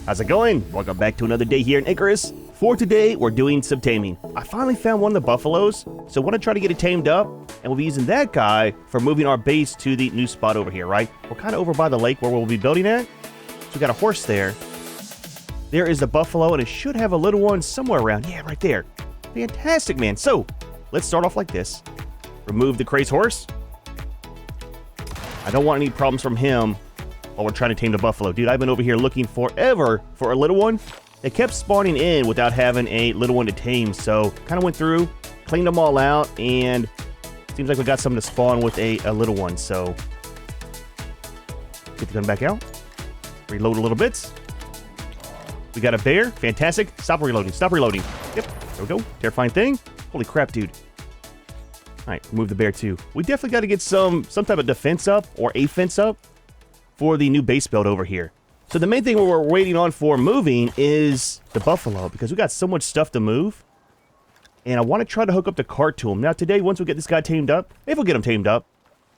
How's it going? Welcome back to another day here in Icarus. For today, we're doing some taming. I finally found one of the buffaloes, so I want to try to get it tamed up, and we'll be using that guy for moving our base to the new spot over here, right? We're kind of over by the lake where we'll be building at. So we got a horse there. There is the buffalo, and it should have a little one somewhere around. Yeah, right there. Fantastic, man. So, let's start off like this. Remove the crazed horse. I don't want any problems from him while we're trying to tame the buffalo. Dude, I've been over here looking forever for a little one. They kept spawning in without having a little one to tame, so kind of went through, cleaned them all out, and seems like we got something to spawn with a little one, so get the gun back out. Reload a little bit. We got a bear. Fantastic. Stop reloading. Stop reloading. Yep. There we go. Terrifying thing. Holy crap, dude. All right, remove the bear too. We definitely got to get some type of defense up or a fence up for the new base build over here. So the main thing we're waiting on for moving is the buffalo, because we got so much stuff to move. And I want to try to hook up the cart to him. Now today, once we get this guy tamed up, if we'll get him tamed up,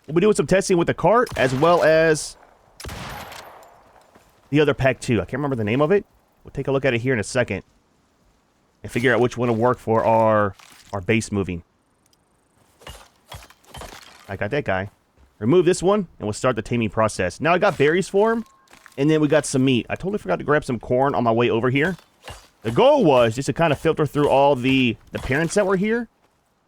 we'll be doing some testing with the cart as well as the other pack too. I can't remember the name of it. We'll take a look at it here in a second and figure out which one will work for our base moving. I got that guy. Remove this one, and we'll start the taming process. Now, I got berries for him, and then we got some meat. I totally forgot to grab some corn on my way over here. The goal was just to kind of filter through all the parents that were here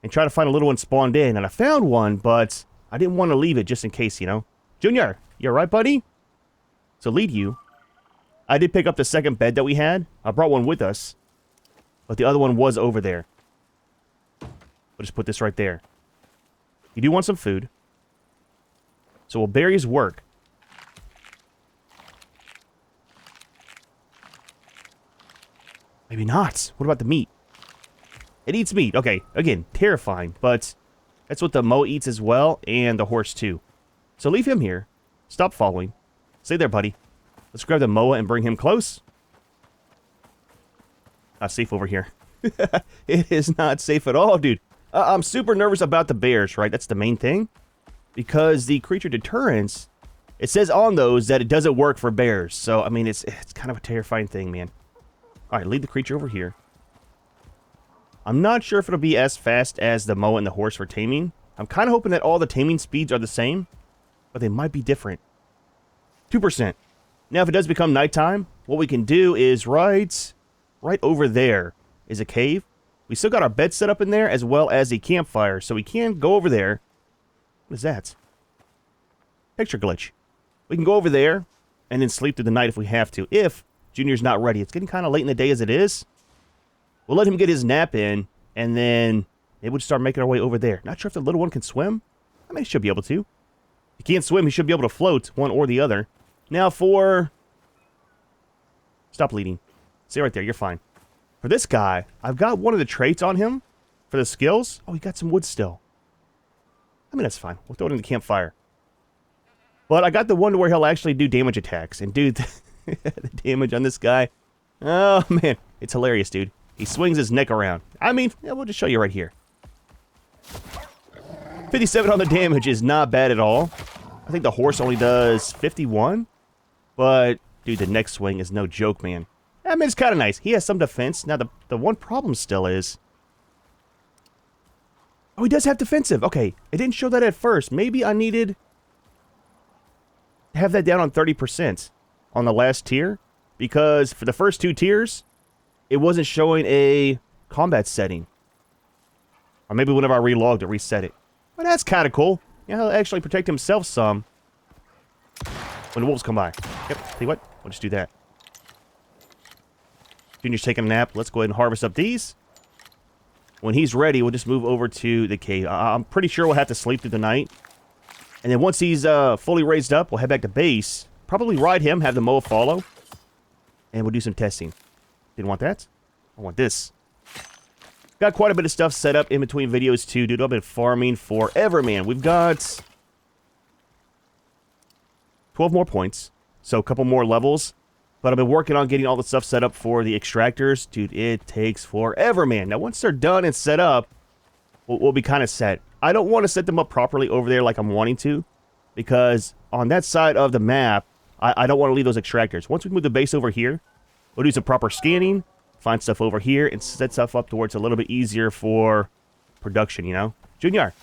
and try to find a little one spawned in. And I found one, but I didn't want to leave it just in case, you know. Junior, you all right, buddy? So lead you. I did pick up the second bed that we had. I brought one with us, but the other one was over there. We'll just put this right there. You do want some food. So will berries work? Maybe not. What about the meat? It eats meat. Okay, again, terrifying, but that's what the Mo eats as well, and the horse too. So leave him here. Stop following. Stay there, buddy. Let's grab the Moa and bring him close. Not safe over here. It is not safe at all, dude. I'm super nervous about the bears, right? That's the main thing. Because the creature deterrence, it says on those that it doesn't work for bears. So, I mean, it's kind of a terrifying thing, man. All right, lead the creature over here. I'm not sure if it'll be as fast as the Moa and the horse for taming. I'm kind of hoping that all the taming speeds are the same, but they might be different. 2%. Now, if it does become nighttime, what we can do is right over there is a cave. We still got our bed set up in there as well as a campfire, so we can go over there. What is that? Picture glitch. We can go over there and then sleep through the night if we have to, if Junior's not ready. It's getting kind of late in the day as it is. We'll let him get his nap in, and then maybe we'll just start making our way over there. Not sure if the little one can swim. I mean, he should be able to. If he can't swim, he should be able to float, one or the other. Now for... Stop leading. Stay right there, you're fine. For this guy, I've got one of the traits on him for the skills. Oh, he got some wood still. I mean, that's fine. We'll throw it in the campfire. But I got the one to where he'll actually do damage attacks. And dude, the damage on this guy. Oh, man. It's hilarious, dude. He swings his neck around. I mean, yeah, we'll just show you right here. 57 on the damage is not bad at all. I think the horse only does 51. But, dude, the neck swing is no joke, man. I mean, it's kind of nice. He has some defense. Now, the one problem still is... Oh, he does have defensive. Okay, it didn't show that at first. Maybe I needed to have that down on 30% on the last tier. Because for the first two tiers, it wasn't showing a combat setting. Or maybe whenever I relogged it, reset it. But that's kind of cool. Yeah, he'll actually protect himself some when the wolves come by. Yep, tell you what, we'll just do that. Junior's taking a nap. Let's go ahead and harvest up these. When he's ready, we'll just move over to the cave. I'm pretty sure we'll have to sleep through the night. And then once he's fully raised up, we'll head back to base. Probably ride him, have the Moa follow. And we'll do some testing. Didn't want that. I want this. Got quite a bit of stuff set up in between videos too, dude. I've been farming forever, man. We've got 12 more points. So a couple more levels. But I've been working on getting all the stuff set up for the extractors. Dude, it takes forever, man. Now, once they're done and set up, we'll be kind of set. I don't want to set them up properly over there like I'm wanting to. Because on that side of the map, I don't want to leave those extractors. Once we move the base over here, We'll do some proper scanning, find stuff over here, and set stuff up to where it's a little bit easier for production, you know? Junior,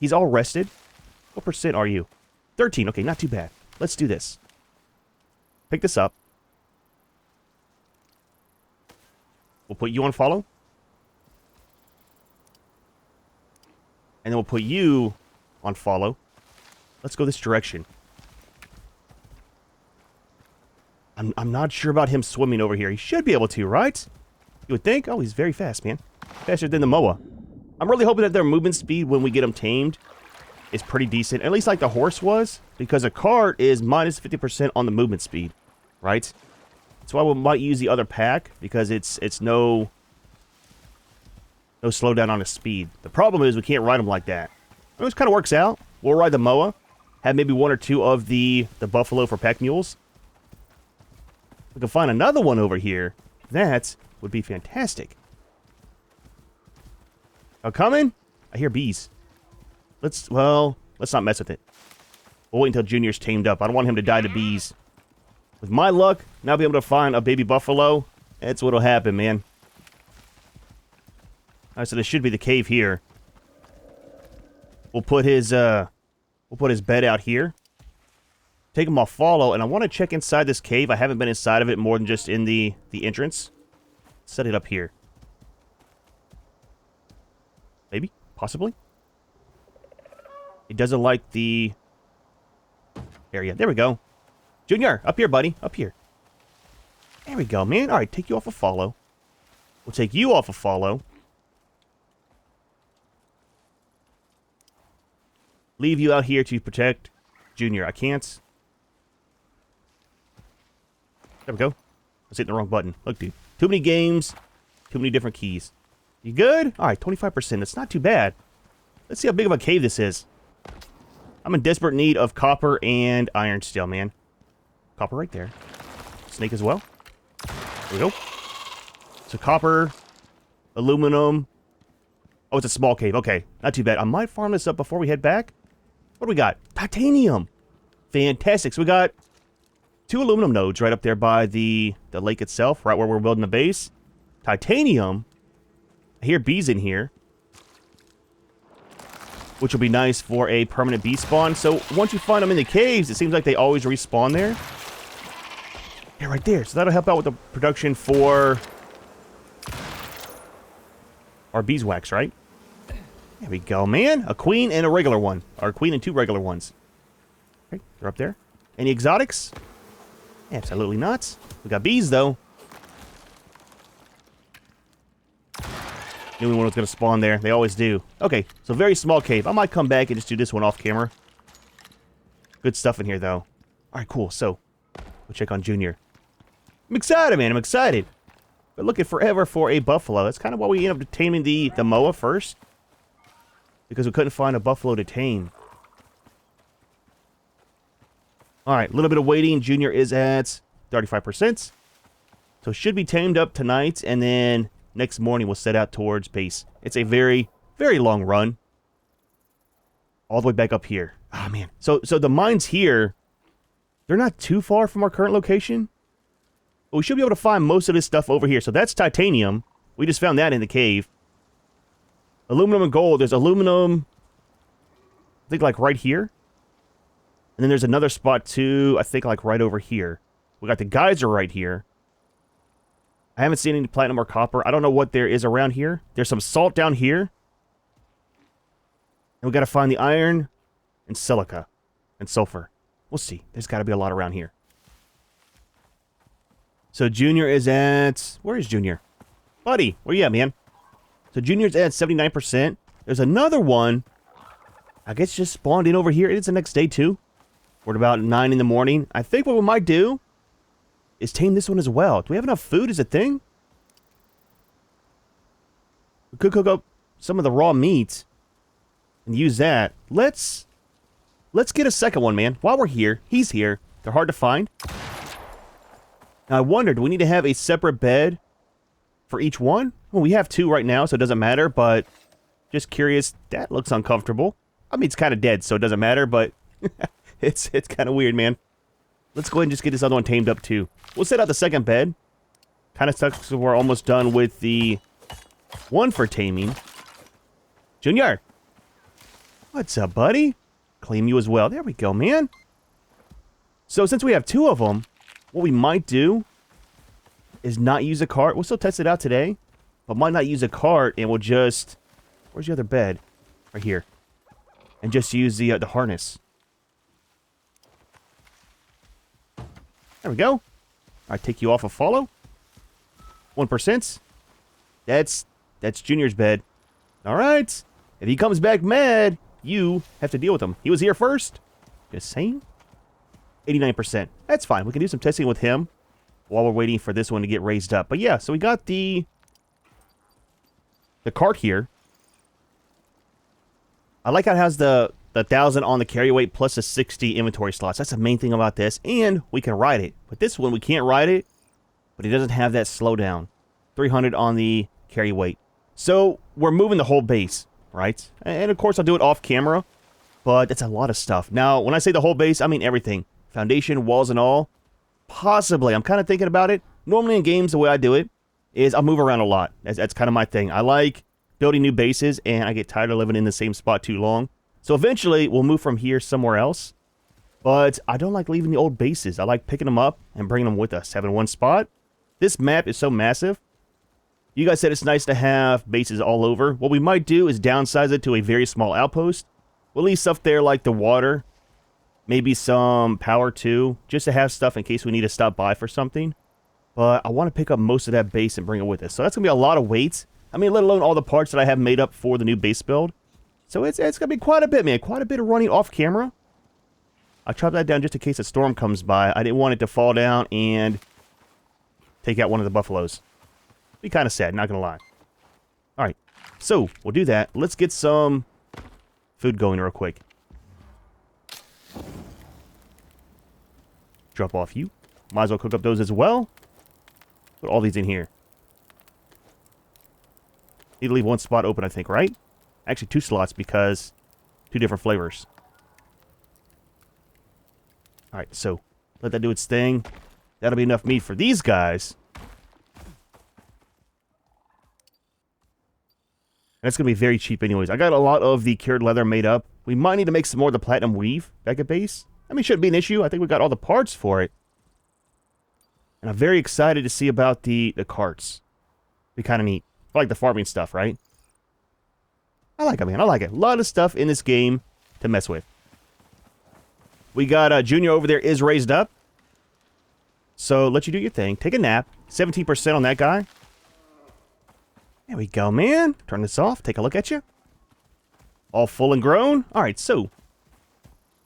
he's all rested. What percent are you? 13. Okay, not too bad. Let's do this. Pick this up. We'll put you on follow. And then we'll put you on follow. Let's go this direction. I'm not sure about him swimming over here. He should be able to, right? You would think. Oh, he's very fast, man. Faster than the Moa. I'm really hoping that their movement speed when we get them tamed is pretty decent. At least like the horse was. Because a cart is minus 50% on the movement speed. Right? That's why we might use the other pack. Because it's no slowdown on his speed. The problem is we can't ride them like that. It just kind of works out. We'll ride the Moa. Have maybe one or two of the buffalo for pack mules. We can find another one over here. That would be fantastic. Oh, coming? I hear bees. Let's not mess with it. We'll wait until Junior's tamed up. I don't want him to die to bees. With my luck, now I'll be able to find a baby buffalo. That's what'll happen, man. Alright, so this should be the cave here. We'll put his bed out here. Take him off follow, and I want to check inside this cave. I haven't been inside of it more than just in the entrance. Set it up here. Maybe? Possibly? It doesn't like the area. There we go. Junior, up here, buddy. Up here. There we go, man. Alright, take you off of follow. We'll take you off of follow. Leave you out here to protect Junior. I can't. There we go. I was hitting the wrong button. Look, dude. Too many games. Too many different keys. You good? Alright, 25%. That's not too bad. Let's see how big of a cave this is. I'm in desperate need of copper and iron still, man. Copper right there. Snake as well. There we go. So copper, aluminum. Oh, it's a small cave. Okay, not too bad. I might farm this up before we head back. What do we got? Titanium. Fantastic. So we got 2 aluminum nodes right up there by the lake itself, right where we're building the base. Titanium. I hear bees in here, which will be nice for a permanent bee spawn. So once you find them in the caves, it seems like they always respawn there. Yeah, right there. So that'll help out with the production for our beeswax, right? There we go, man. A queen and a regular one. Or a queen and 2 regular ones. Okay, they're up there. Any exotics? Absolutely not. We got bees, though. Knew one was going to spawn there. They always do. Okay, so very small cave. I might come back and just do this one off camera. Good stuff in here, though. Alright, cool. So, we'll check on Junior. I'm excited, man. I'm excited. But looking forever for a buffalo. That's kind of why we ended up taming the Moa first. Because we couldn't find a buffalo to tame. Alright, a little bit of waiting. Junior is at 35%. So should be tamed up tonight, and then next morning we'll set out towards base. It's a very, very long run. All the way back up here. Ah, man. So the mines here, they're not too far from our current location. But we should be able to find most of this stuff over here. So that's titanium. We just found that in the cave. Aluminum and gold. There's aluminum, I think, like right here. And then there's another spot, too, I think, like right over here. We got the geyser right here. I haven't seen any platinum or copper. I don't know what there is around here. There's some salt down here. And we got to find the iron and silica and sulfur. We'll see. There's got to be a lot around here. So Junior is at... Where is Junior? Buddy, where you at, man? So Junior's at 79%. There's another one. I guess just spawned in over here. It's the next day, too. We're at about 9 in the morning. I think what we might do is tame this one as well. Do we have enough food as a thing? We could cook up some of the raw meat and use that. Let's get a second one, man. While we're here, he's here. They're hard to find. Now, I wonder, do we need to have a separate bed for each one? Well, we have 2 right now, so it doesn't matter, but just curious. That looks uncomfortable. I mean, it's kind of dead, so it doesn't matter, but it's kind of weird, man. let's go ahead and just get this other one tamed up too. We'll set out the second bed. Kind of sucks because we're almost done with the one for taming. Junior! What's up, buddy? Claim you as well. There we go, man. So since we have two of them, what we might do is not use a cart. We'll still test it out today, but might not use a cart, and we'll just... Where's the other bed? Right here. And just use the harness. There we go. I take you off a follow. 1%. That's Junior's bed. All right. If he comes back mad, you have to deal with him. He was here first. Just saying. 89%. That's fine. We can do some testing with him while we're waiting for this one to get raised up. But yeah, so we got the cart here. I like how it has the 1,000 on the carry weight plus the 60 inventory slots. That's the main thing about this. And we can ride it. But this one, we can't ride it. But it doesn't have that slowdown. 300 on the carry weight. So we're moving the whole base, right? And of course, I'll do it off camera. But that's a lot of stuff. Now, when I say the whole base, I mean everything. Foundation, walls, and all. Possibly. I'm kind of thinking about it. Normally in games, the way I do it is I'll move around a lot. That's kind of my thing. I like building new bases, and I get tired of living in the same spot too long. So eventually, we'll move from here somewhere else. But I don't like leaving the old bases. I like picking them up and bringing them with us. Having one spot. This map is so massive. You guys said it's nice to have bases all over. What we might do is downsize it to a very small outpost. We'll leave stuff there like the water. Maybe some power too, just to have stuff in case we need to stop by for something. But I want to pick up most of that base and bring it with us. So that's going to be a lot of weight. I mean, let alone all the parts that I have made up for the new base build. So it's going to be quite a bit, man. Quite a bit of running off camera. I chopped that down just in case a storm comes by. I didn't want it to fall down and take out one of the buffaloes. Be kind of sad, not going to lie. Alright, so we'll do that. Let's get some food going real quick. Drop off you. Might as well cook up those as well. Put all these in here. Need to leave one spot open, I think, right? Actually, 2 slots because 2 different flavors. Alright, so let that do its thing. That'll be enough meat for these guys. That's going to be very cheap anyways. I got a lot of the cured leather made up. We might need to make some more of the platinum weave back at base. I mean, shouldn't be an issue. I think we got all the parts for it. And I'm very excited to see about the carts. Be kind of neat. I like the farming stuff, right? I like it, man. I like it. A lot of stuff in this game to mess with. We got Junior over there is raised up. So let you do your thing. Take a nap. 17% on that guy. There we go, man. Turn this off. Take a look at you. All full and grown. All right, so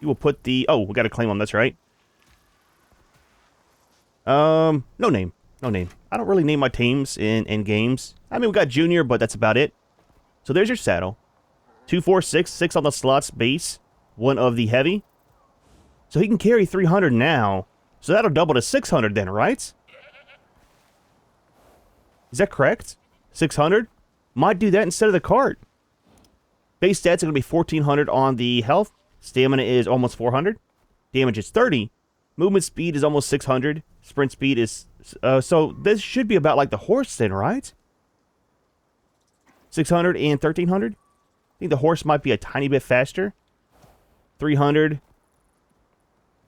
you will put the... Oh, we got to claim them. That's right. No name. No name. I don't really name my teams in games. I mean, we got Junior, but that's about it. So there's your saddle. 2, 4, 6. 6 on the slots base. 1 of the heavy. So he can carry 300 now. So that'll double to 600 then, right? Is that correct? 600? Might do that instead of the cart. Base stats are going to be 1400 on the health. Stamina is almost 400. Damage is 30. Movement speed is almost 600. Sprint speed is... so this should be about like the horse then, right? 600 and 1300. I think the horse might be a tiny bit faster. 300. And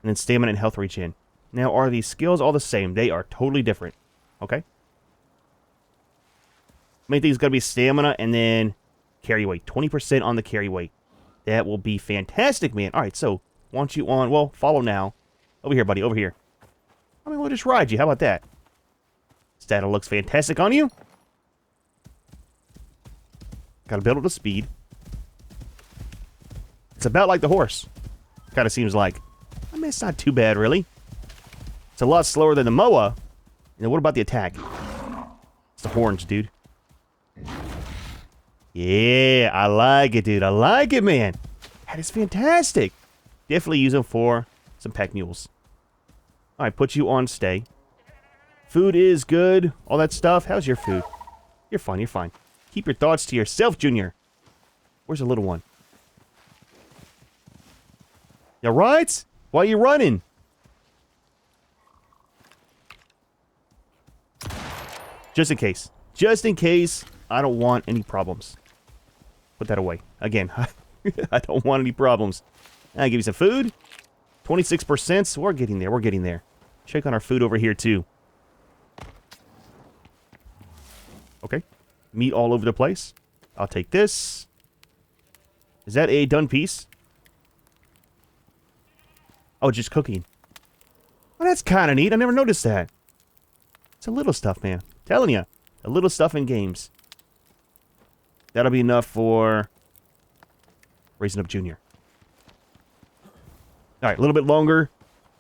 then stamina and health regen. Now, are these skills all the same? They are totally different. Okay. Main thing is going to be stamina and then carry weight. 20% on the carry weight. That will be fantastic, man. All right, so want you on... Well, follow now. Over here, buddy. Over here. I mean, we'll just ride you. How about that? Saddle looks fantastic on you. Got to build up the speed. It's about like the horse. Kind of seems like. I mean, it's not too bad, really. It's a lot slower than the Moa. And what about the attack? It's the horns, dude. Yeah, I like it, dude. I like it, man. That is fantastic. Definitely use them for some pack mules. All right, put you on stay. Food is good. All that stuff. How's your food? You're fine. You're fine. Keep your thoughts to yourself, Junior. Where's the little one? You right? Why are you running? Just in case. Just in case I don't want any problems. Put that away. Again, I don't want any problems. I'll give you some food. 26%. So we're getting there. We're getting there. Check on our food over here, too. Okay. Meat all over the place. I'll take this. Is that a done piece? Oh, just cooking. Well, that's kind of neat. I never noticed that. It's a little stuff, man. Telling you. A little stuff in games. That'll be enough for raising up Junior. Alright, a little bit longer,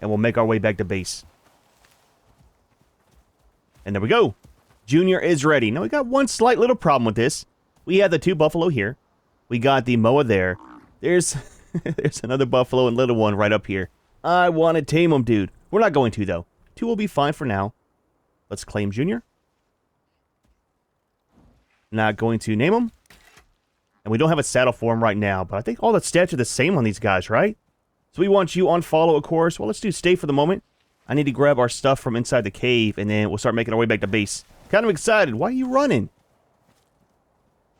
and we'll make our way back to base. And there we go. Junior is ready. Now, we got one slight little problem with this. We have the 2 buffalo here. We got the moa there. There's another buffalo and little one right up here. I want to tame them, dude. We're not going to, though. 2 will be fine for now. Let's claim Junior. Not going to name him. And we don't have a saddle for him right now, but I think all the stats are the same on these guys, right? So we want you on follow, of course. Well, let's do stay for the moment. I need to grab our stuff from inside the cave, and then we'll start making our way back to base. Kind of excited. Why are you running?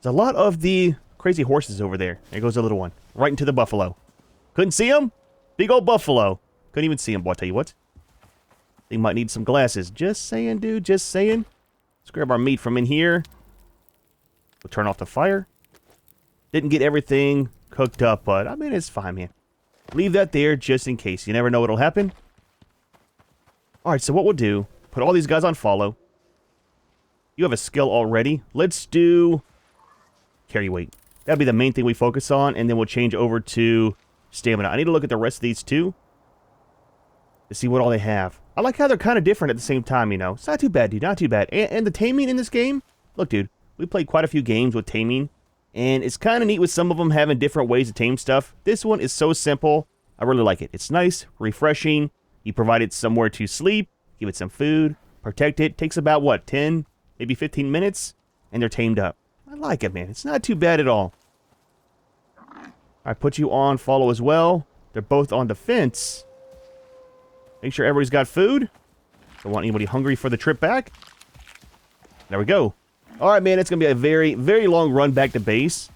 There's a lot of the crazy horses over there. There goes the little one. Right into the buffalo. Couldn't see him? Big old buffalo. Couldn't even see him, boy, I tell you what. They might need some glasses. Just saying, dude. Just saying. Let's grab our meat from in here. We'll turn off the fire. Didn't get everything cooked up, but, I mean, it's fine, man. Leave that there just in case. You never know what'll happen. Alright, so what we'll do, put all these guys on follow. You have a skill already. Let's do carry weight. That'll be the main thing we focus on, and then we'll change over to stamina. I need to look at the rest of these two to see what all they have. I like how they're kind of different at the same time, you know. It's not too bad, dude. Not too bad. And the taming in this game, look, dude, we played quite a few games with taming, and it's kind of neat with some of them having different ways to tame stuff. This one is so simple. I really like it. It's nice, refreshing. You provide it somewhere to sleep, give it some food, protect it. Takes about, what, 10, maybe 15 minutes, and they're tamed up. I like it, man. It's not too bad at all. I put you on follow as well. They're both on defense. Make sure everybody's got food. Don't want anybody hungry for the trip back. There we go. All right, man. It's going to be a very, very long run back to base.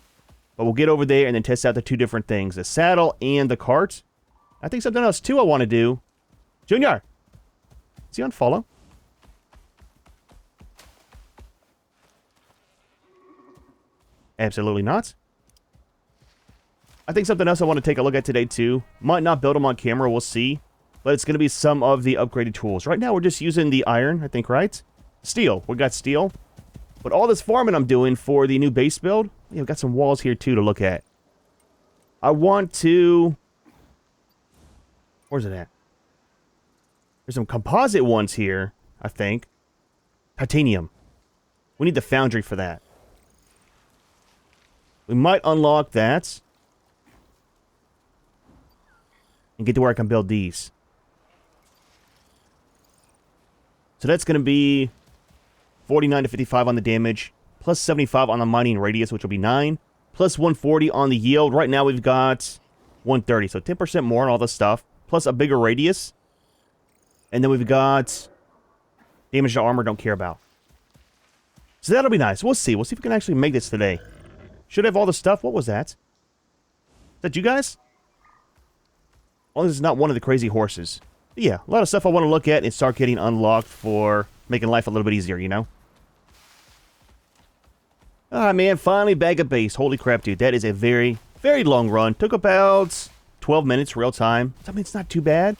But we'll get over there and then test out the 2 different things. The saddle and the cart. I think something else, too, I want to do. Junior! Is he on follow? Absolutely not. I think something else I want to take a look at today, too. Might not build them on camera, we'll see. But it's going to be some of the upgraded tools. Right now, we're just using the iron, I think, right? Steel. We got steel. But all this farming I'm doing for the new base build, yeah, we've got some walls here, too, to look at. I want to... Where's it at? There's some composite ones here, I think. Titanium. We need the Foundry for that. We might unlock that. And get to where I can build these. So that's going to be 49 to 55 on the damage. Plus 75 on the mining radius, which will be 9. Plus 140 on the yield. Right now we've got 130. So 10% more on all this stuff. Plus a bigger radius. And then we've got damage to armor, don't care about. So that'll be nice. We'll see. We'll see if we can actually make this today. Should have all the stuff. What was that? Is that you guys? Oh, this is not one of the crazy horses. But yeah, a lot of stuff I want to look at and start getting unlocked for making life a little bit easier, you know? Ah, man, finally back at base. Holy crap, dude. That is a very, very long run. Took about 12 minutes real time. I mean, it's not too bad.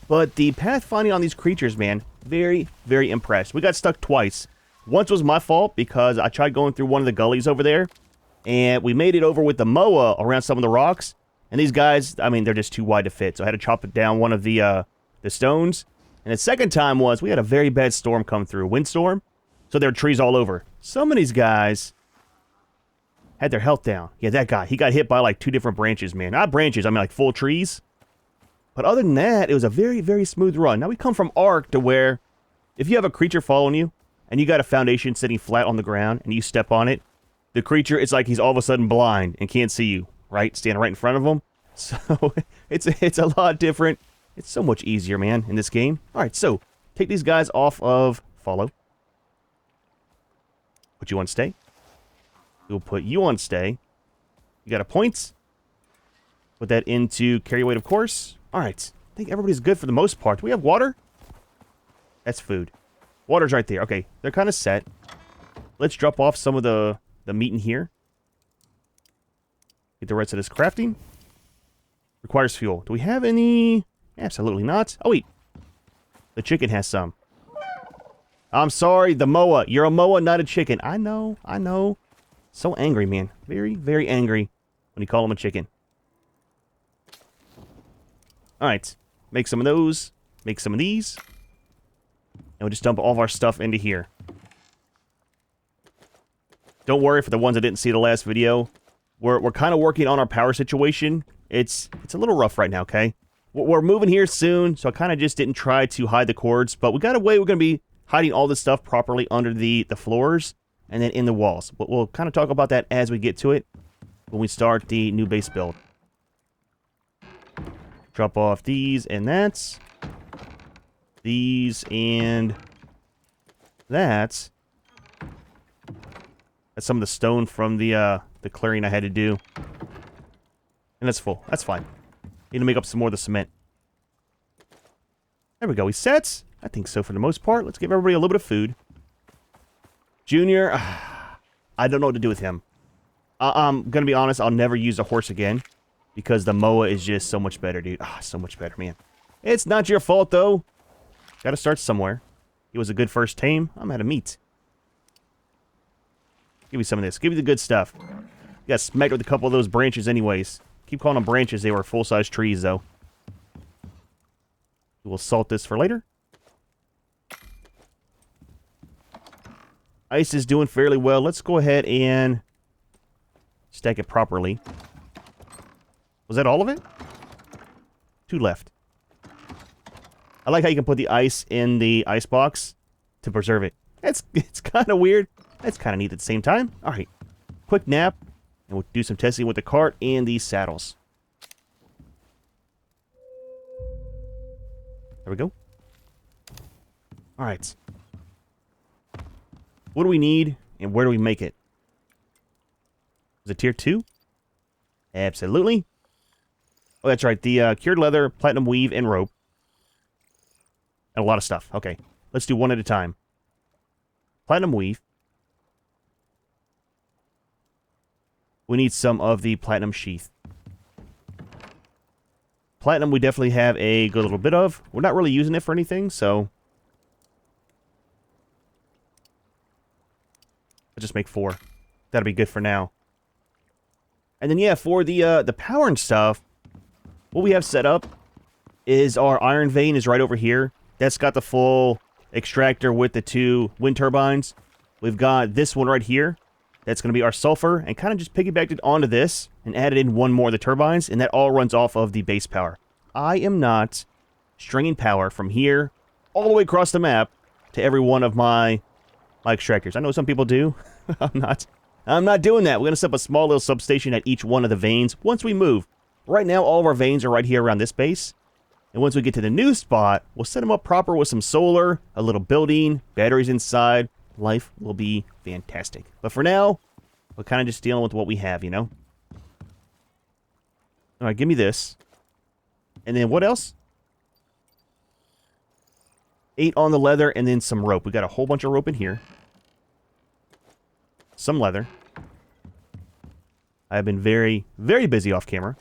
But the pathfinding on these creatures, man, very, very impressed. We got stuck twice. Once was my fault because I tried going through one of the gullies over there. And we made it over with the moa around some of the rocks. And these guys, I mean, they're just too wide to fit. So I had to chop it down one of the stones. And the second time was we had a very bad storm come through. Windstorm. So there were trees all over. Some of these guys had their health down. Yeah, that guy. He got hit by like 2 different branches, man. Not branches. I mean like full trees. But other than that, it was a very, very smooth run. Now we come from Ark to where if you have a creature following you and you got a foundation sitting flat on the ground and you step on it, the creature, it's like he's all of a sudden blind and can't see you, right? Standing right in front of him. So it's a lot different. It's so much easier, man, in this game. All right, so take these guys off of follow. Put you on stay. We'll put you on stay. You got a point. Put that into carry weight, of course. All right. I think everybody's good for the most part. Do we have water? That's food. Water's right there. Okay, they're kind of set. Let's drop off some of the meat in here. Get the rest of this crafting. Requires fuel. Do we have any? Absolutely not. Oh, wait. The chicken has some. I'm sorry, the moa. You're a moa, not a chicken. I know, I know. So angry, man. Very, very angry when you call him a chicken. Alright. Make some of those. Make some of these. And we'll just dump all of our stuff into here. Don't worry for the ones that didn't see the last video. We're kind of working on our power situation. It's a little rough right now, okay? We're moving here soon, so I kind of just didn't try to hide the cords. But we got a way we're going to be hiding all this stuff properly under the floors and then in the walls. But we'll kind of talk about that as we get to it when we start the new base build. Drop off these and that. These and that. That's some of the stone from the clearing I had to do. And that's full. That's fine. Need to make up some more of the cement. There we go. He's set. I think so for the most part. Let's give everybody a little bit of food. Junior, I don't know what to do with him. I'm going to be honest. I'll never use a horse again. Because the moa is just so much better, dude. So much better, man. It's not your fault, though. Got to start somewhere. He was a good first tame. I'm out of meat. Give me some of this. Give me the good stuff. You got smacked with a couple of those branches anyways. Keep calling them branches. They were full-size trees, though. We'll salt this for later. Ice is doing fairly well. Let's go ahead and stack it properly. Was that all of it? 2 left. I like how you can put the ice in the ice box to preserve it. It's kind of weird. That's kind of neat at the same time. All right. Quick nap. And we'll do some testing with the cart and these saddles. There we go. All right. What do we need and where do we make it? Is it tier 2? Absolutely. Oh, that's right. The cured leather, platinum weave, and rope. And a lot of stuff. Okay. Let's do one at a time. Platinum weave. We need some of the platinum sheath. Platinum we definitely have a good little bit of. We're not really using it for anything, so I'll just make 4. That'll be good for now. And then, yeah, for the power and stuff, what we have set up is our iron vein is right over here. That's got the full extractor with the 2 wind turbines. We've got this one right here. That's going to be our sulfur, and kind of just piggybacked it onto this and added in 1 more of the turbines, and that all runs off of the base power. I am not stringing power from here all the way across the map to every one of my extractors. I know some people do. I'm not doing that. We're going to set up a small little substation at each one of the veins once we move. Right now, all of our veins are right here around this base. And once we get to the new spot, we'll set them up proper with some solar, a little building, batteries inside. Life will be fantastic. But for now, we're kind of just dealing with what we have, you know? Alright, give me this. And then what else? 8 on the leather and then some rope. We got a whole bunch of rope in here. Some leather. I have been very, very busy off camera.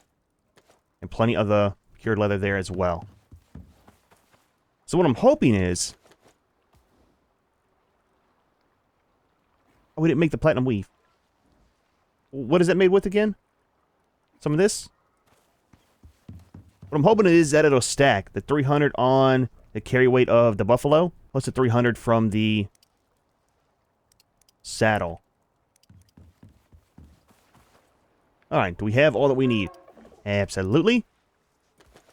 And plenty of the cured leather there as well. So what I'm hoping is... Oh, we didn't make the platinum weave. What is that made with again? Some of this? What I'm hoping is that it'll stack. The 300 on the carry weight of the buffalo, plus the 300 from the saddle. Alright, do we have all that we need? Absolutely.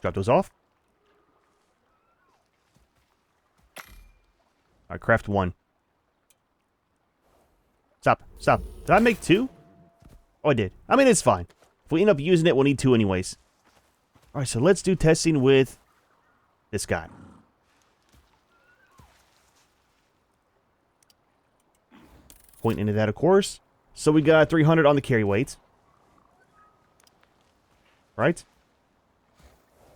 Drop those off. Alright, craft 1. Stop. Stop. Did I make 2? Oh, I did. I mean, it's fine. If we end up using it, we'll need 2 anyways. Alright, so let's do testing with this guy. point into that, of course. So we got 300 on the carry weight. Right?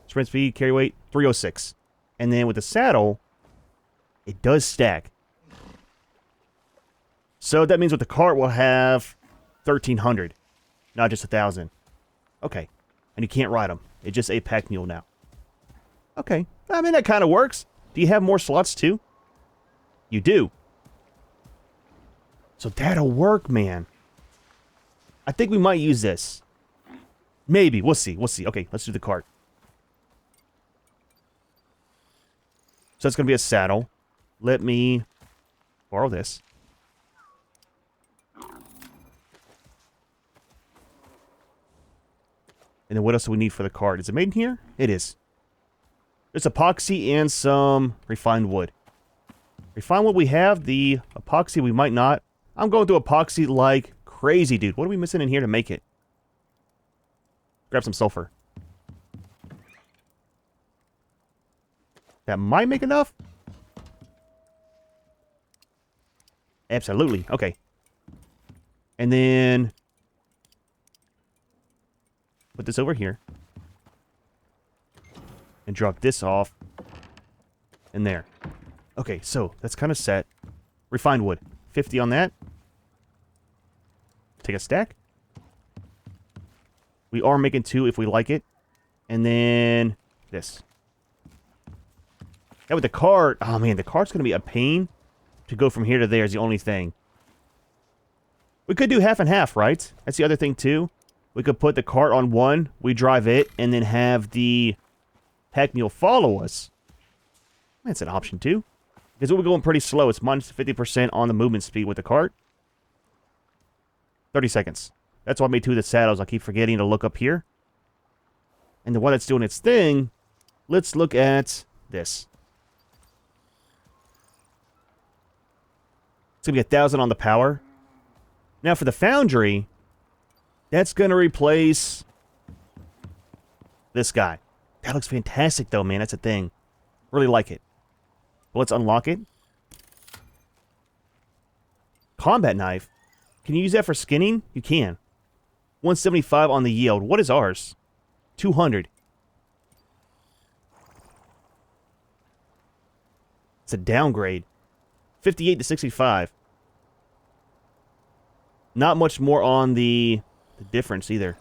Sprint speed, carry weight, 306. And then with the saddle, it does stack. So that means with the cart, we'll have 1,300. Not just 1,000. Okay. And you can't ride them. It's just a pack mule now. Okay. I mean, that kind of works. Do you have more slots too? You do. So that'll work, man. I think we might use this. Maybe. We'll see. We'll see. Okay, let's do the cart. So that's going to be a saddle. Let me borrow this. And then what else do we need for the cart? Is it made in here? It is. There's epoxy and some refined wood. Refined wood we have. The epoxy we might not. I'm going through epoxy like crazy, dude. What are we missing in here to make it? Grab some sulfur. That might make enough? Absolutely. Okay. And then put this over here. And drop this off. And there. Okay, so that's kind of set. Refined wood. 50 on that. Take a stack. We are making 2 if we like it. And then this. Yeah, with the cart. Oh, man, the cart's going to be a pain to go from here to there is the only thing. We could do half and half, right? That's the other thing, too. We could put the cart on one. We drive it. And then have the pack mule follow us. That's an option, too. Because we're going pretty slow. It's minus 50% on the movement speed with the cart. 30 seconds. That's why I made 2 of the saddles. I keep forgetting to look up here. And the one that's doing its thing, let's look at this. It's going to be 1,000 on the power. Now for the Foundry, that's going to replace this guy. That looks fantastic though, man. That's a thing. Really like it. Well, let's unlock it. Combat knife. Can you use that for skinning? You can. 175 on the yield. What is ours? 200. It's a downgrade. 58 to 65. Not much more on the difference either.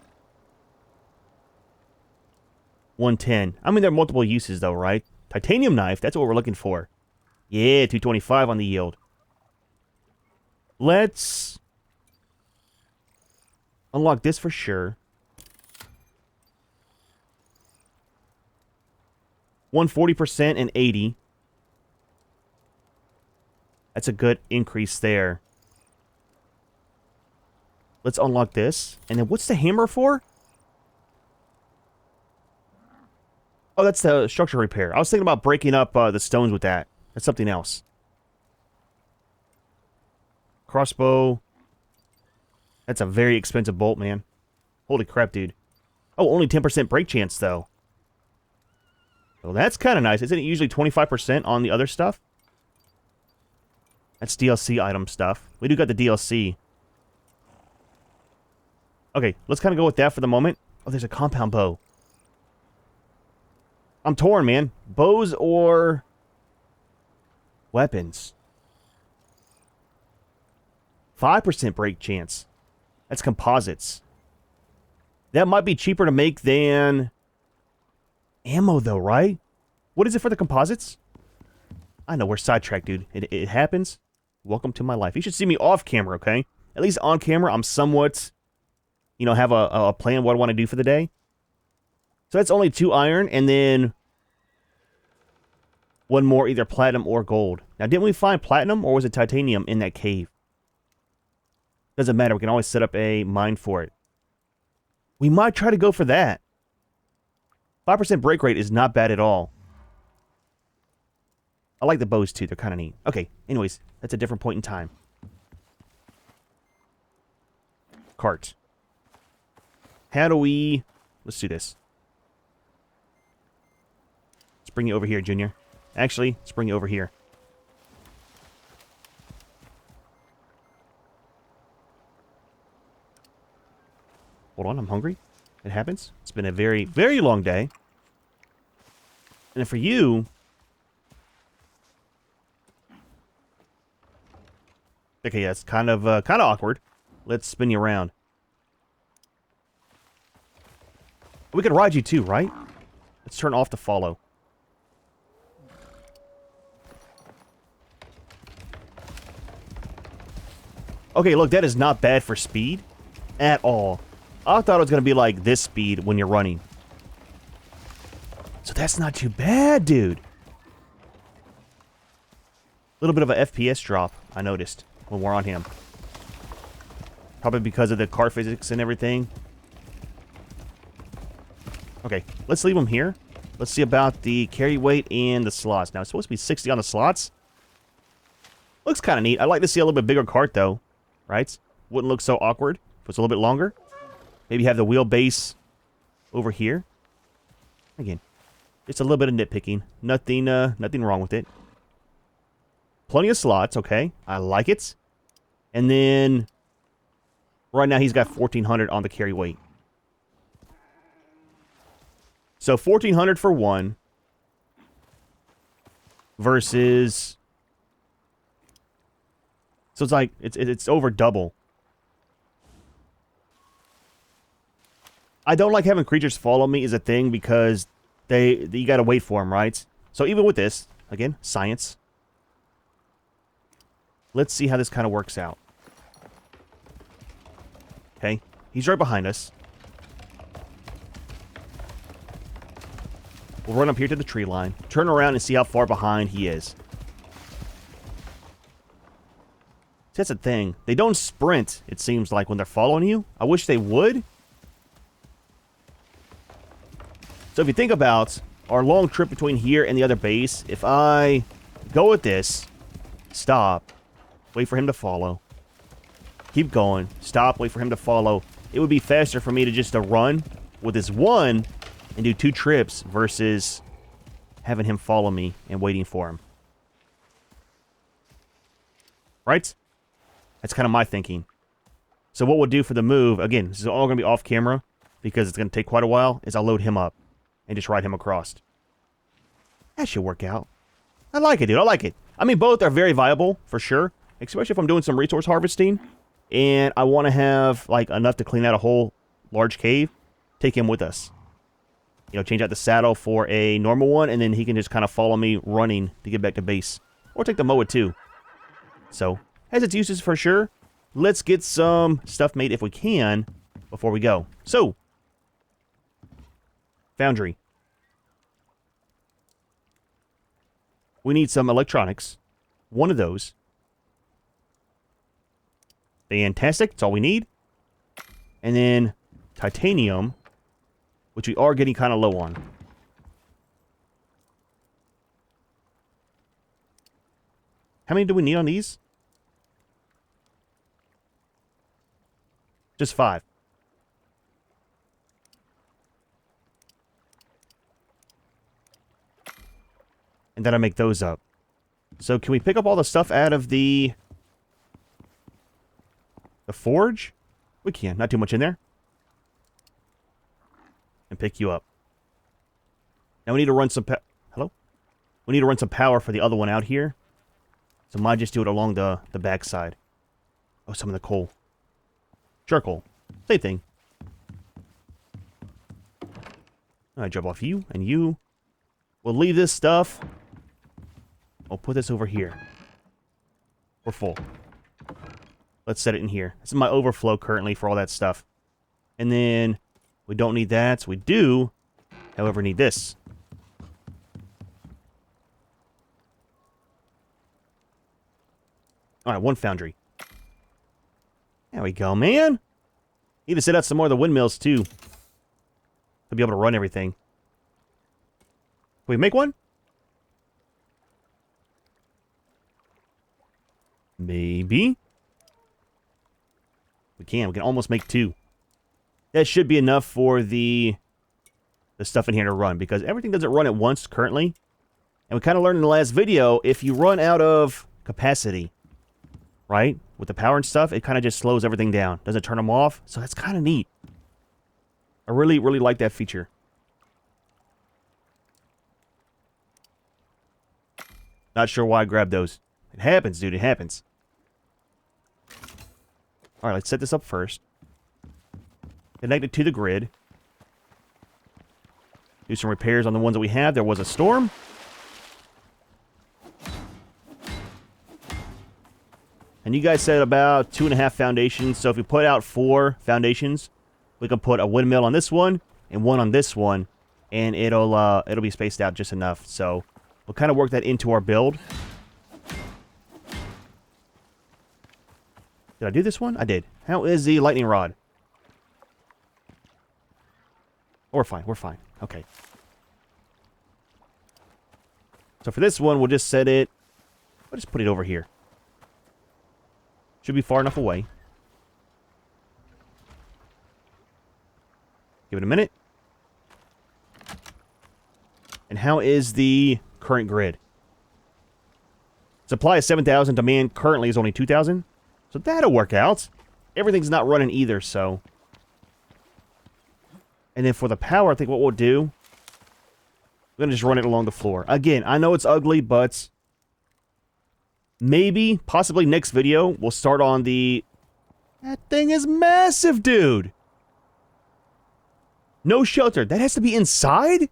110. I mean, there are multiple uses though, right? Titanium knife, that's what we're looking for. Yeah, 225 on the yield. Let's unlock this for sure. 140% and 80. That's a good increase there. Let's unlock this. And then what's the hammer for? Oh, that's the structure repair. I was thinking about breaking up the stones with that. That's something else. Crossbow. That's a very expensive bolt, man. Holy crap, dude. Oh, only 10% break chance, though. Well, that's kind of nice. Isn't it usually 25% on the other stuff? That's DLC item stuff. We do got the DLC. Okay, let's kind of go with that for the moment. Oh, there's a compound bow. I'm torn, man. Bows or weapons? 5% break chance. That's composites. That might be cheaper to make than ammo, though, right? What is it for the composites? I know, we're sidetracked, dude. It happens. Welcome to my life. You should see me off camera, okay? At least on camera, I'm somewhat, you know, have a plan what I want to do for the day. So that's only 2 iron, and then 1 more, either platinum or gold. Now, didn't we find platinum, or was it titanium in that cave? Doesn't matter. We can always set up a mine for it. We might try to go for that. 5% break rate is not bad at all. I like the bows, too. They're kind of neat. Okay, anyways, that's a different point in time. Cart. How do we... Let's do this. Let's bring you over here, Junior. Actually, let's bring you over here. Hold on, I'm hungry. It happens. It's been a very, very long day. And then for you... Okay, yeah, it's kind of awkward. Let's spin you around. We could ride you too, right? Let's turn off the follow. Okay, look, that is not bad for speed at all. I thought it was going to be like this speed when you're running. So that's not too bad, dude. A little bit of a FPS drop, I noticed, when we're on him. Probably because of the car physics and everything. Okay, let's leave him here. Let's see about the carry weight and the slots. Now, it's supposed to be 60 on the slots. Looks kind of neat. I'd like to see a little bit bigger cart, though. Right? Wouldn't look so awkward if it's a little bit longer. Maybe have the wheelbase over here. Again, just a little bit of nitpicking. Nothing wrong with it. Plenty of slots, okay. I like it. And then, right now he's got 1,400 on the carry weight. So 1,400 for one versus... So it's like, it's over double. I don't like having creatures follow me is a thing because you gotta wait for them, right? So even with this, again, science. Let's see how this kind of works out. Okay, he's right behind us. We'll run up here to the tree line, turn around and see how far behind he is. That's the thing. They don't sprint, it seems like, when they're following you. I wish they would. So if you think about our long trip between here and the other base, if I go with this, stop, wait for him to follow, keep going, stop, wait for him to follow, it would be faster for me to just run with this one and do 2 trips versus having him follow me and waiting for him. Right? That's kind of my thinking. So what we'll do for the move, again, this is all going to be off camera because it's going to take quite a while, is I'll load him up and just ride him across. That should work out. I like it, dude. I like it. I mean, both are very viable, for sure. Especially if I'm doing some resource harvesting and I want to have, like, enough to clean out a whole large cave. Take him with us. You know, change out the saddle for a normal one and then he can just kind of follow me running to get back to base. Or take the moa, too. So... has its uses for sure. Let's get some stuff made if we can before we go. So, Foundry. We need some electronics. One of those. Fantastic. That's all we need. And then titanium, which we are getting kind of low on. How many do we need on these? Just 5. And then I make those up. So can we pick up all the stuff out of the forge? We can. Not too much in there. And pick you up. Now we need to run some hello? We need to run some power for the other one out here. So might just do it along the back side. Oh, some of the coal. Charcoal. Same thing. I drop off you and you. We'll leave this stuff. I'll put this over here. We're full. Let's set it in here. This is my overflow currently for all that stuff. And then we don't need that. So we do, however, need this. Alright, 1 foundry. There we go, man. Need to set out some more of the windmills, too. To be able to run everything. Can we make one? Maybe. We can. We can almost make 2. That should be enough for the stuff in here to run. Because everything doesn't run at once currently. And we kind of learned in the last video, if you run out of capacity, right, with the power and stuff, it kind of just slows everything down. Doesn't turn them off. So that's kind of neat. I really, really like that feature. Not sure why I grabbed those. It happens, dude. It happens. Alright, let's set this up first. Connect it to the grid. Do some repairs on the ones that we have. There was a storm. And you guys said about 2.5 foundations. So if we put out 4 foundations, we can put a windmill on this one and one on this one, and it'll be spaced out just enough. So we'll kind of work that into our build. Did I do this one? I did. How is the lightning rod? Oh, we're fine. We're fine. Okay. So for this one, we'll just set it... We'll just put it over here. Should be far enough away. Give it a minute. And how is the current grid? Supply is 7,000. Demand currently is only 2,000. So that'll work out. Everything's not running either, so... And then for the power, I think what we'll do... We're going to just run it along the floor. Again, I know it's ugly, but... Maybe, possibly next video, we'll start on the... That thing is massive, dude! No shelter. That has to be inside?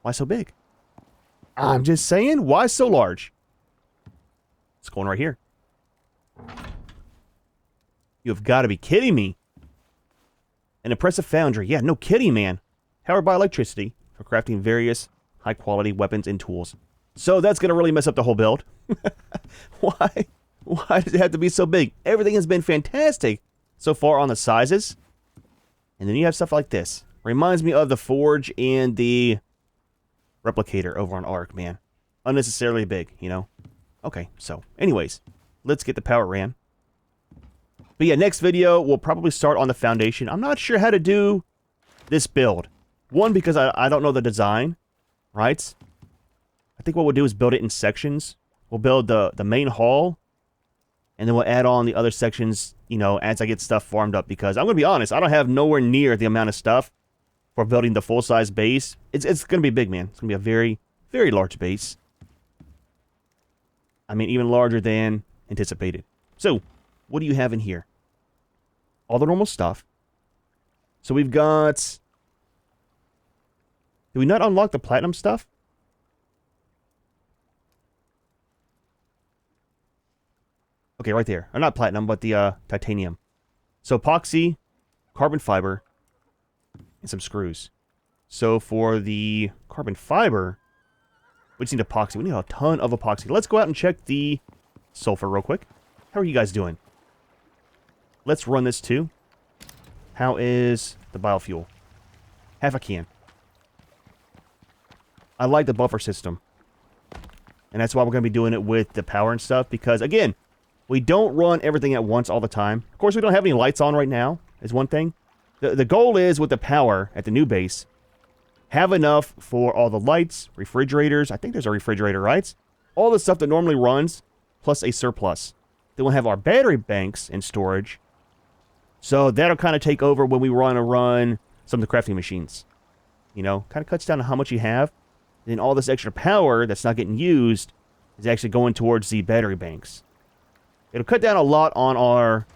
Why so big? I'm just saying, why so large? It's going right here. You have got to be kidding me. An impressive foundry. Yeah, no kidding, man. Powered by electricity for crafting various high-quality weapons and tools. So that's going to really mess up the whole build. Why? Why does it have to be so big? Everything has been fantastic so far on the sizes. And then you have stuff like this. Reminds me of the Forge and the Replicator over on Ark, man. Unnecessarily big, you know? Okay, so anyways, let's get the power ran. But yeah, next video, we'll probably start on the foundation. I'm not sure how to do this build. One, because I don't know the design, right? I think what we'll do is build it in sections. We'll build the main hall, and then we'll add on the other sections, you know, as I get stuff farmed up. Because I'm going to be honest, I don't have nowhere near the amount of stuff for building the full-size base. It's going to be big, man. It's going to be a very, very large base. I mean, even larger than anticipated. So, what do you have in here? All the normal stuff. So we've got... Did we not unlock the platinum stuff? Okay, right there. Or not platinum, but the titanium. So epoxy, carbon fiber, and some screws. So for the carbon fiber, we just need epoxy. We need a ton of epoxy. Let's go out and check the sulfur real quick. How are you guys doing? Let's run this too. How is the biofuel? Half a can. I like the buffer system. And that's why we're going to be doing it with the power and stuff. Because, again, we don't run everything at once all the time. Of course, we don't have any lights on right now, is one thing. The goal is, with the power at the new base, have enough for all the lights, refrigerators. I think there's a refrigerator, right? All the stuff that normally runs, plus a surplus. Then we'll have our battery banks in storage. So that'll kind of take over when we want to run some of the crafting machines. You know, kind of cuts down on how much you have. Then all this extra power that's not getting used is actually going towards the battery banks. It'll cut down a lot on our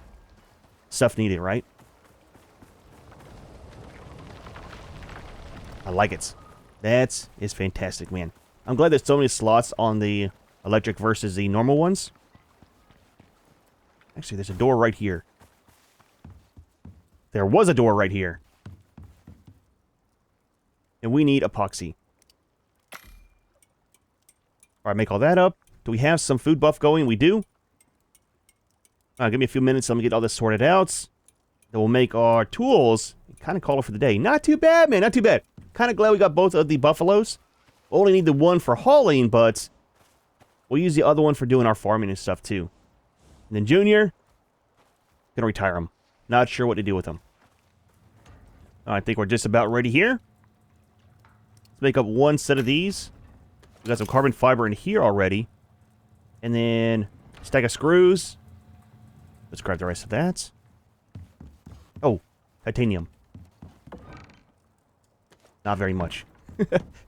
stuff needed, right? I like it. That is fantastic, man. I'm glad there's so many slots on the electric versus the normal ones. Actually, there's a door right here. There was a door right here. And we need epoxy. Alright, make all that up. Do we have some food buff going? We do. Give me a few minutes. Let me get all this sorted out. Then we'll make our tools. Kind of call it for the day. Not too bad, man. Not too bad. Kind of glad we got both of the buffaloes. We'll only need the one for hauling, but we'll use the other one for doing our farming and stuff, too. And then Junior, gonna retire him. Not sure what to do with him. I think we're just about ready here. Let's make up one set of these. We got some carbon fiber in here already. And then stack of screws. Let's grab the rest of that. Oh, Titanium. Not very much.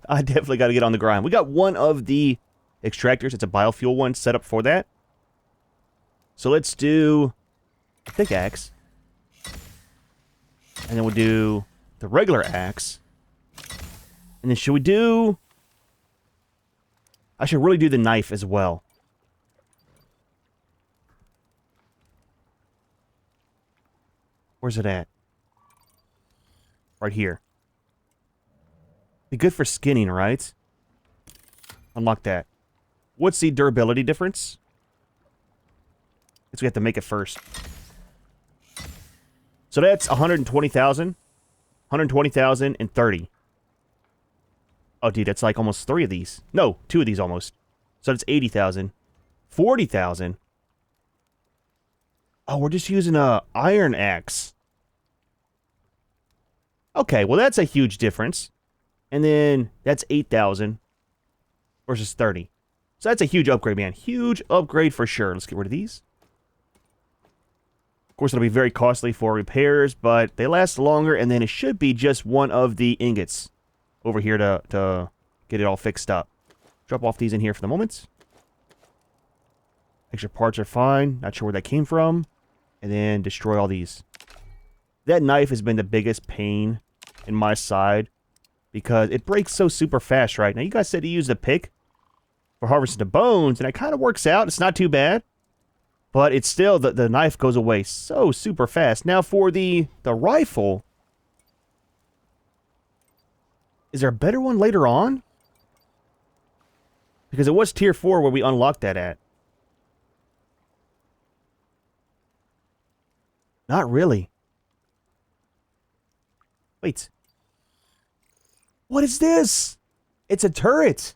I definitely got to get on the grind. We got one of the extractors. It's a biofuel one set up for that. So let's do a thick axe. And then we'll do the regular axe. And then should we do... I should really do the knife as well. Where's it at? Right here. Be good for skinning, right? Unlock that. What's the durability difference? Guess we have to make it first. So that's 120,000. 120,000 and 30. Oh, dude, that's like almost 3 of these. No, 2 of these almost. So that's 80,000. 40,000. Oh, we're just using a iron axe. Okay, well that's a huge difference. And then that's 8,000 versus 30. So that's a huge upgrade, man. Huge upgrade for sure. Let's get rid of these. Of course, it'll be very costly for repairs, but they last longer, and then it should be just one of the ingots over here to get it all fixed up. Drop off these in here for the moment. Extra parts are fine. Not sure where that came from. And then destroy all these. That knife has been the biggest pain in my side because it breaks so super fast, right? Now, you guys said to use the pick for harvesting the bones, and it kind of works out. It's not too bad. But it's still, the knife goes away so super fast. Now, for the rifle, is there a better one later on? Because it was tier 4 where we unlocked that at. Not really. Wait. What is this? It's a turret.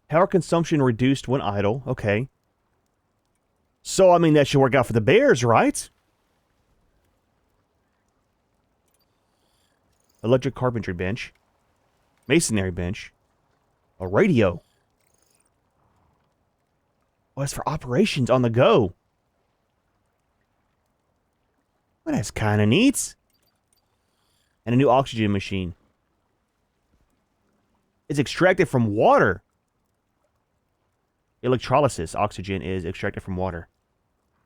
Power consumption reduced when idle. Okay. So, I mean, that should work out for the bears, right? Electric carpentry bench. Masonry bench. A radio. Oh, that's for operations on the go. Well, that's kind of neat. And a new oxygen machine. It's extracted from water. Electrolysis. Oxygen is extracted from water.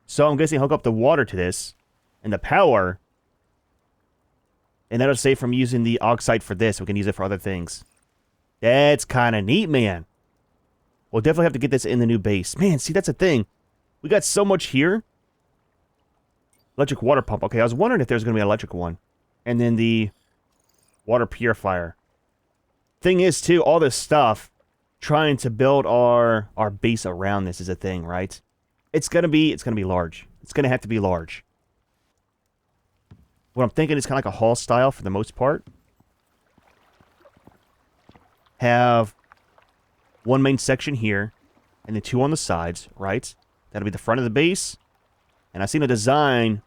So I'm guessing hook up the water to this. And the power. And that'll save from using the oxide for this. We can use it for other things. That's kind of neat, man. We'll definitely have to get this in the new base. Man, see, that's a thing. We got so much here. Electric water pump. Okay, I was wondering if there's going to be an electric one. And then the water purifier. Thing is, too, all this stuff, trying to build our base around this is a thing, right? It's gonna be large. It's gonna have to be large. What I'm thinking is kind of like a hall style for the most part. Have one main section here, and then 2 on the sides, right? That'll be the front of the base. And I've seen a design.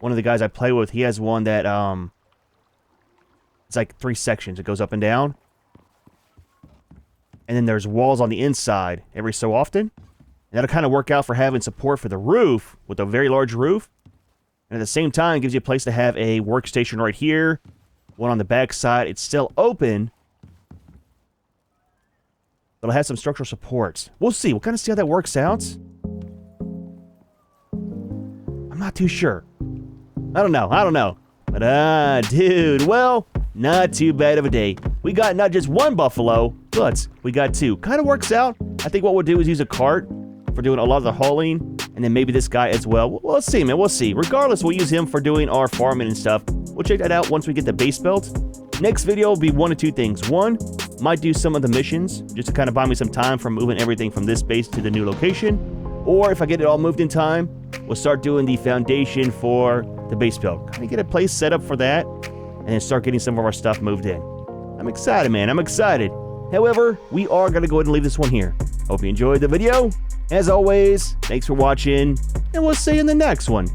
One of the guys I play with, he has one that it's like 3 sections. It goes up and down. And then there's walls on the inside every so often. And that'll kind of work out for having support for the roof with a very large roof. And at the same time, it gives you a place to have a workstation right here. One on the back side. It's still open. But it'll have some structural supports. We'll see. We'll kind of see how that works out. I'm not too sure. I don't know. But, dude, well, not too bad of a day. We got not just 1 buffalo, but we got 2. Kind of works out. I think what we'll do is use a cart for doing a lot of the hauling, and then maybe this guy as well. Well, let's see, man. We'll see. Regardless, we'll use him for doing our farming and stuff. We'll check that out once we get the base built. Next video will be 1 of 2 things. 1, might do some of the missions, just to kind of buy me some time from moving everything from this base to the new location. Or if I get it all moved in time, we'll start doing the foundation for the base build. Kind of get a place set up for that, and then start getting some of our stuff moved in. I'm excited, man. I'm excited. However, we are going to go ahead and leave this one here. Hope you enjoyed the video. As always, thanks for watching, and we'll see you in the next one.